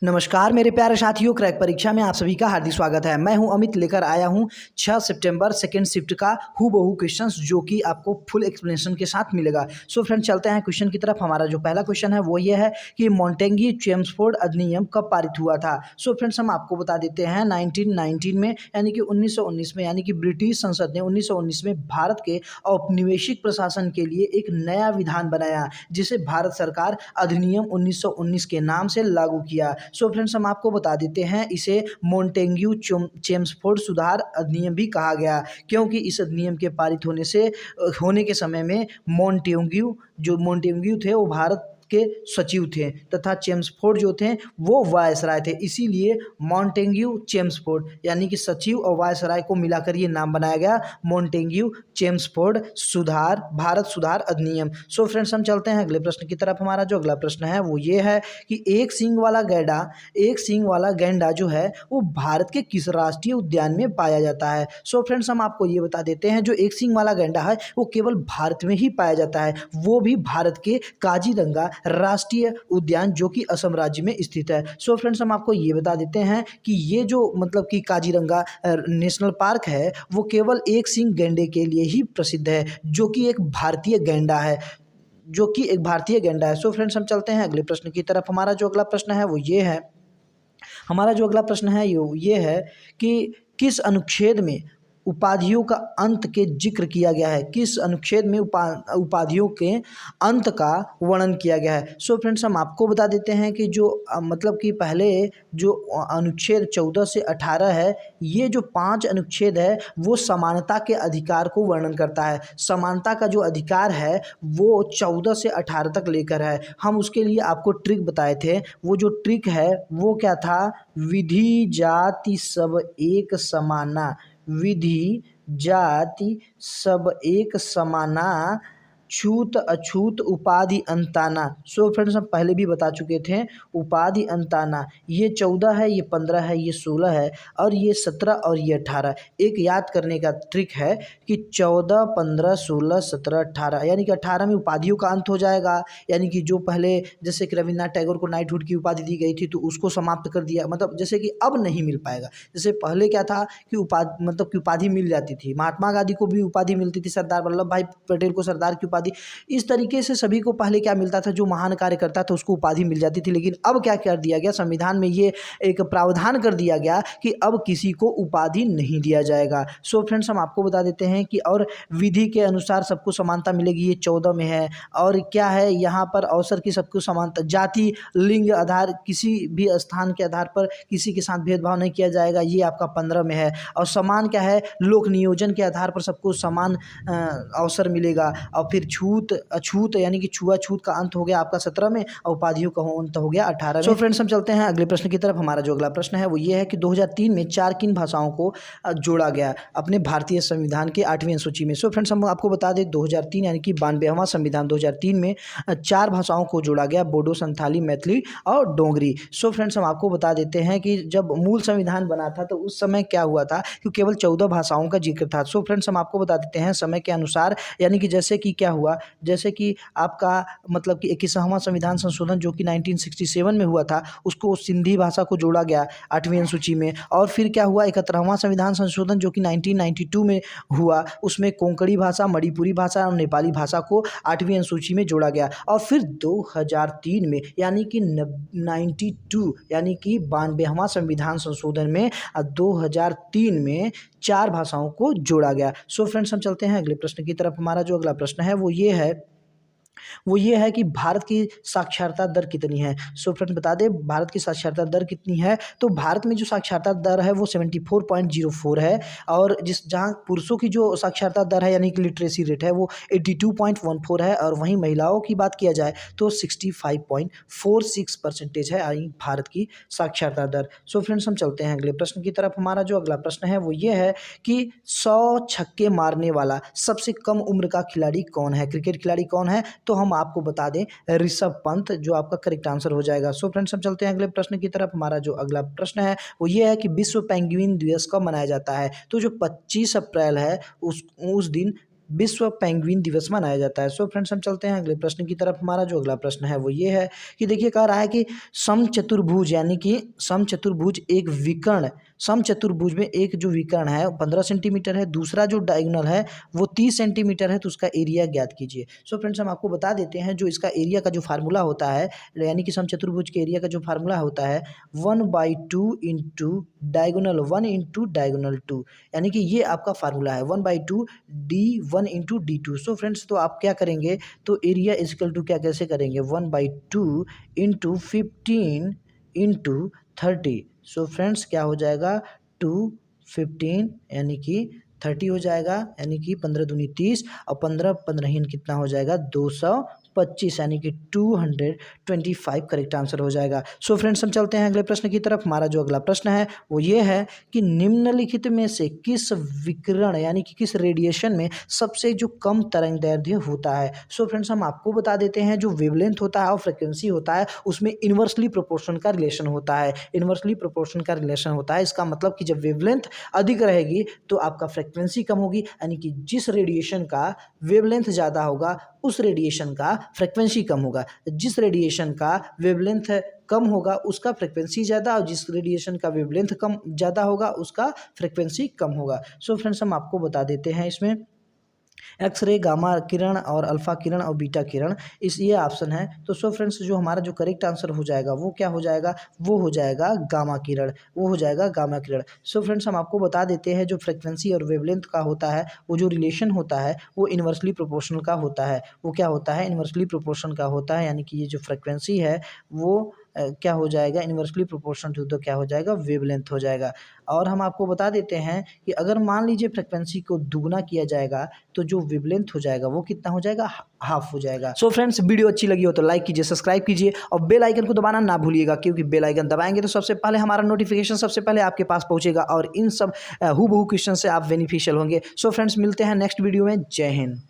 नमस्कार मेरे प्यारे साथियों, क्रैक परीक्षा में आप सभी का हार्दिक स्वागत है। मैं हूं अमित, लेकर आया हूं 6 सितंबर सेकेंड शिफ्ट का हूबहू क्वेश्चंस, जो कि आपको फुल एक्सप्लेनेशन के साथ मिलेगा। सो फ्रेंड, चलते हैं क्वेश्चन की तरफ। हमारा जो पहला क्वेश्चन है वो ये है कि मॉन्टेग्यू चेम्सफोर्ड अधिनियम कब पारित हुआ था। सो फ्रेंड्स, हम आपको बता देते हैं 1919 में, यानी कि 1919 में, यानी कि ब्रिटिश संसद ने 1919 में भारत के औपनिवेशिक प्रशासन के लिए एक नया विधान बनाया, जिसे भारत सरकार अधिनियम 1919 के नाम से लागू किया। सो फ्रेंड्स, हम आपको बता देते हैं इसे मॉन्टेग्यू चेम्सफोर्ड सुधार अधिनियम भी कहा गया, क्योंकि इस अधिनियम के पारित होने के समय में मॉन्टेग्यू थे वो भारत के सचिव थे, तथा चेम्सफोर्ड जो थे वो वायसराय थे। इसीलिए मॉन्टेग्यू चेम्सफोर्ड यानी कि सचिव और वायसराय को मिलाकर ये नाम बनाया गया, मॉन्टेग्यू चेम्सफोर्ड भारत सुधार अधिनियम। सो फ्रेंड्स, हम चलते हैं अगले प्रश्न की तरफ। हमारा जो अगला प्रश्न है वो ये है कि एक सींग वाला गैंडा जो है वो भारत के किस राष्ट्रीय उद्यान में पाया जाता है। सो फ्रेंड्स, हम आपको ये बता देते हैं, जो एक सींग वाला गैंडा है वो केवल भारत में ही पाया जाता है, वो भी भारत के काजीरंगा राष्ट्रीय उद्यान, जो कि असम राज्य में स्थित है। सो फ्रेंड्स, हम आपको ये बता देते हैं कि ये जो मतलब कि काजीरंगा नेशनल पार्क है वो केवल एक सींग गैंडे के लिए ही प्रसिद्ध है, जो कि एक भारतीय गैंडा है। सो फ्रेंड्स, हम चलते हैं अगले प्रश्न की तरफ। हमारा जो अगला प्रश्न है वो ये है कि किस अनुच्छेद में उपाधियों का अंत के जिक्र किया गया है। किस अनुच्छेद में उपाधियों के अंत का वर्णन किया गया है। सो फ्रेंड्स, हम आपको बता देते हैं कि जो मतलब कि पहले जो अनुच्छेद 14 से 18 है, ये जो 5 अनुच्छेद है वो समानता के अधिकार को वर्णन करता है। समानता का जो अधिकार है वो 14 से 18 तक लेकर है। हम उसके लिए आपको ट्रिक बताए थे, वो जो ट्रिक है वो क्या था, विधि जाति सब एक समाना, विधि जाति सब एक समाना, छूत अछूत उपाधि अंताना। सो फ्रेंड्स, हम पहले भी बता चुके थे, उपाधि अंताना ये 14 है, ये 15 है, ये 16 है, और ये 17 और ये 18। एक याद करने का ट्रिक है कि 14, 15, 16, 17, 18, यानी कि 18 में उपाधियों का अंत हो जाएगा। यानी कि जो पहले जैसे कि रविन्द्रनाथ टैगोर को नाइटहुड की उपाधि दी गई थी तो उसको समाप्त कर दिया, मतलब जैसे कि अब नहीं मिल पाएगा। जैसे पहले क्या था कि उपाधि मिल जाती थी, महात्मा गांधी को भी उपाधि मिलती थी, सरदार वल्लभ भाई पटेल को सरदार की उपाधि, इस तरीके से सभी को पहले क्या मिलता था, जो महान कार्य करता था उसको उपाधि मिल जाती थी। लेकिन अब क्या कर दिया गया, संविधान में ये एक प्रावधान कर दिया गया कि अब किसी को उपाधि नहीं दिया जाएगा। सो फ्रेंड्स, हम आपको बता देते हैं कि और विधि के अनुसार सबको समानता मिलेगी, ये 14 में है। और क्या है यहाँ पर, अवसर की सबको समानता, जाति लिंग आधार किसी भी स्थान के आधार पर किसी के साथ भेदभाव नहीं किया जाएगा, ये आपका 15 में है। और समान क्या है, लोक नियोजन के आधार पर सबको समान अवसर मिलेगा। और फिर छूत अछूत यानी कि छुआछूत का अंत हो गया आपका 17 में, और उपाधियों का अंत हो गया 18 में। सो फ्रेंड्स, हम चलते हैं अगले प्रश्न की तरफ। हमारा जो अगला प्रश्न है वो ये है कि 2003 में किन भाषाओं को जोड़ा गया अपने भारतीय संविधान के 8वीं अनुसूची में। सो फ्रेंड्स, हम आपको बता दें 2003 यानी कि 92वां संविधान 2003 में 4 भाषाओं को जोड़ा गया, बोडो, संथाली, मैथिली और डोगरी। सो फ्रेंड्स, हम आपको बता देते हैं कि जब मूल संविधान बना था तो उस समय क्या हुआ था कि केवल 14 भाषाओं का जिक्र था। सो फ्रेंड्स, हम आपको बता देते हैं समय के अनुसार, यानी कि जैसे कि क्या हुआ, जैसे कि आपका मतलब कि 21वां संविधान संशोधन जो कि 1967 में हुआ था, उसको सिंधी भाषा को जोड़ा गया 8वीं अनुसूची में। और फिर क्या हुआ, 71वां संविधान संशोधन जो कि 1992 में हुआ, उसमें कोंकणी भाषा, मणिपुरी भाषा और नेपाली भाषा को 8वीं अनुसूची में जोड़ा गया। और फिर 2003 में यानी कि 92 यानी कि 92वां संविधान संशोधन में 2003 में 4 भाषाओं को जोड़ा गया। सो फ्रेंड्स, हम चलते हैं अगले प्रश्न की तरफ। हमारा जो अगला प्रश्न है वो ये है कि भारत की साक्षरता दर कितनी है। सो फ्रेंड्स, बता दें भारत की साक्षरता दर कितनी है। तो भारत में जो साक्षरता दर है वो 74.04 है, और जहां पुरुषों की जो साक्षरता दर है यानी कि लिटरेसी रेट है वो 82.14 है, और वहीं महिलाओं की बात किया जाए तो 65.46% है भारत की साक्षरता दर। सो फ्रेंड्स, हम चलते हैं अगले प्रश्न की तरफ। हमारा जो अगला प्रश्न है वो ये है कि 100 छक्के मारने वाला सबसे कम उम्र का खिलाड़ी कौन है, क्रिकेट खिलाड़ी कौन है। तो हम आपको बता दें ऋषभ पंत, जो आपका करेक्ट आंसर हो जाएगा। सो फ्रेंड्स, हम चलते हैं अगले प्रश्न की तरफ। हमारा जो अगला प्रश्न है वो ये है कि विश्व पेंगुइन दिवस कब मनाया जाता है। तो जो 25 अप्रैल है उस दिन विश्व पेंगुइन दिवस मनाया जाता है। सो फ्रेंड्स हम चलते हैं अगले प्रश्न की तरफ। हमारा जो अगला प्रश्न है वो ये है कि देखिए कह रहा है कि समचतुर्भुज यानी कि समचतुर्भुज एक विकर्ण, समचतुर्भुज में एक जो विकर्ण है 15 सेंटीमीटर है, दूसरा जो डायगोनल है वो 30 सेंटीमीटर है, तो उसका एरिया ज्ञात कीजिए। सो फ्रेंड्स हम आपको बता देते हैं जो इसका एरिया का जो फार्मूला होता है, यानी कि समचतुर्भुज के एरिया का जो फार्मूला होता है 1/2 इंटू डायगोनल 1 इंटू डायगोनल 2, यानी कि ये आपका फार्मूला है 1/2 D1 into D2। So friends तो आप क्या करेंगे, तो एरिया इजकल टू क्या कैसे करेंगे 1/2 इंटू 15 इंटू 30। सो फ्रेंड्स क्या हो जाएगा 215 यानी कि 30 हो जाएगा, यानी कि 15 दूनी 30 और 15 15 कितना हो जाएगा 225, यानी कि 225 करेक्ट आंसर हो जाएगा। सो फ्रेंड्स हम चलते हैं अगले प्रश्न की तरफ। हमारा जो अगला प्रश्न है वो ये है कि निम्नलिखित में से किस विकिरण यानी कि किस रेडिएशन में सबसे जो कम तरंगदैर्ध्य होता है। सो फ्रेंड्स हम आपको बता देते हैं जो वेवलेंथ होता है और फ्रिक्वेंसी होता है उसमें इन्वर्सली प्रोपोर्शन का रिलेशन होता है, इन्वर्सली प्रोपोर्शन का रिलेशन होता है। इसका मतलब कि जब वेवलेंथ अधिक रहेगी तो आपका फ्रिक्वेंसी कम होगी, यानी कि जिस रेडिएशन का वेवलेंथ ज़्यादा होगा उस रेडिएशन का फ्रिक्वेंसी कम होगा, जिस रेडिएशन का वेवलेंथ कम होगा उसका फ्रिक्वेंसी ज़्यादा, और जिस रेडिएशन का वेवलेंथ कम ज़्यादा होगा उसका फ्रिक्वेंसी कम होगा। सो फ्रेंड्स हम आपको बता देते हैं इसमें एक्सरे, गामा किरण और अल्फा किरण और बीटा किरण, इस ये ऑप्शन है। तो सो फ्रेंड्स जो हमारा जो करेक्ट आंसर हो जाएगा वो क्या हो जाएगा, वो हो जाएगा गामा किरण, वो हो जाएगा गामा किरण। सो फ्रेंड्स हम आपको बता देते हैं जो फ्रिक्वेंसी और वेवलेंथ का होता है वो जो रिलेशन होता है वो इन्वर्सली प्रोपोर्शनल का होता है। वो क्या होता है, इन्वर्सली प्रोपोर्शनल का होता है, यानी कि ये जो फ्रिक्वेंसी है वो क्या हो जाएगा इन्वर्सली प्रोपोर्शनल टू तो क्या हो जाएगा वेवलेंथ हो जाएगा। और हम आपको बता देते हैं कि अगर मान लीजिए फ्रिक्वेंसी को दुगना किया जाएगा तो जो वेवलेंथ हो जाएगा वो कितना हो जाएगा, हाफ हो जाएगा। सो फ्रेंड्स वीडियो अच्छी लगी हो तो लाइक कीजिए, सब्सक्राइब कीजिए और बेल आइकन को दबाना ना भूलिएगा, क्योंकि बेल आइकन दबाएंगे तो सबसे पहले हमारा नोटिफिकेशन सबसे पहले आपके पास पहुंचेगा और इन सब हूबहू क्वेश्चन से आप बेनिफिशियल होंगे। सो फ्रेंड्स मिलते हैं नेक्स्ट वीडियो में। जय हिंद।